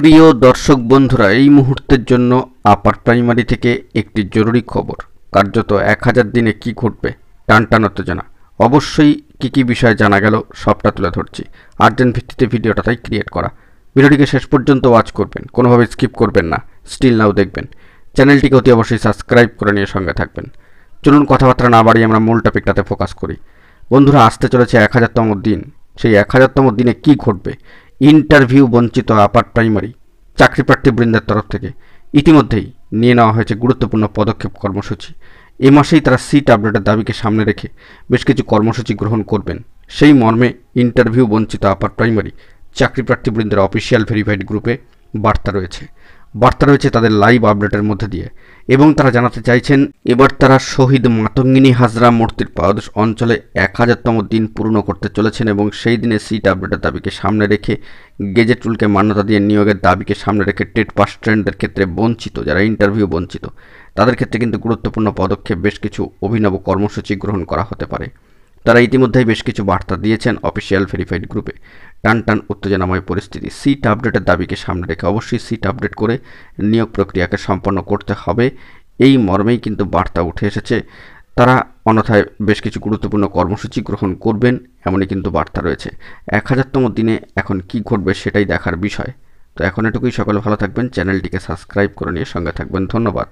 প্রিয় দর্শক বন্ধুরা, এই মুহূর্তের জন্য আপার প্রাইমারি থেকে একটি জরুরি খবর। কার্যত 1000 দিনে কি ঘটবে, টানটান উত্তেজনা। অবশ্যই কি বিষয় জানা গেল সবটা তুলে ধরছি। আর্জেন্ট ভিত্তিতে ভিডিওটা তাই ক্রিয়েট করা। ভিডিওটিকে শেষ পর্যন্ত ওয়াচ করবেন, কোনোভাবে স্কিপ করবেন না, স্টিল নাও দেখবেন। চ্যানেলটিকে অতি অবশ্যই সাবস্ক্রাইব করে নিয়ে সঙ্গে থাকবেন। চলুন কথাবার্তা না বাড়িয়ে আমরা মূল টপিকটাতে ফোকাস করি। বন্ধুরা, আসতে চলেছে 1000তম দিন। সেই 1000তম দিনে কি ঘটবে? ইন্টারভিউ বঞ্চিত আপার প্রাইমারি চাকরিপ্রার্থী বৃন্দের তরফ থেকে ইতিমধ্যেই নিয়ে নেওয়া হয়েছে গুরুত্বপূর্ণ পদক্ষেপ কর্মসূচি। এ মাসেই তারা সিট আপডেটের দাবিকে সামনে রেখে বেশ কিছু কর্মসূচি গ্রহণ করবেন। সেই মর্মে ইন্টারভিউ বঞ্চিত আপার প্রাইমারি চাকরিপ্রার্থী বৃন্দের অফিসিয়াল ভেরিফাইড গ্রুপে বার্তা রয়েছে তাদের লাইভ আপডেটের মধ্যে দিয়ে, এবং তারা জানাতে চাইছেন এবার তারা শহীদ মাতঙ্গিনী হাজরা মূর্তির পাদদেশ অঞ্চলে 1000তম দিন পূর্ণ করতে চলেছেন, এবং সেই দিনে সিট আপডেটের দাবিকে সামনে রেখে গেজেট রুলকে মান্যতা দিয়ে নিয়োগের দাবিকে সামনে রেখে টেট পাস স্টুডেন্টদের ক্ষেত্রে বঞ্চিত, যারা ইন্টারভিউ বঞ্চিত, তাদের ক্ষেত্রে কিন্তু গুরুত্বপূর্ণ পদক্ষেপ, বেশ কিছু অভিনব কর্মসূচি গ্রহণ করা হতে পারে। তারা ইতিমধ্যেই বেশ কিছু বার্তা দিয়েছেন অফিসিয়াল ভেরিফাইড গ্রুপে। টান উত্তেজনাময় পরিস্থিতি। সিট আপডেটের দাবিকে সামনে রেখে অবশ্যই সিট আপডেট করে নিয়োগ প্রক্রিয়াকে সম্পন্ন করতে হবে, এই মর্মেই কিন্তু বার্তা উঠে এসেছে। তারা অন্যথায় বেশ কিছু গুরুত্বপূর্ণ কর্মসূচি গ্রহণ করবেন, এমনই কিন্তু বার্তা রয়েছে। 1000তম দিনে এখন কি ঘটবে সেটাই দেখার বিষয়। তো এখন এটুকুই। সকলে ভালো থাকবেন, চ্যানেলটিকে সাবস্ক্রাইব করে নিয়ে সঙ্গে থাকবেন। ধন্যবাদ।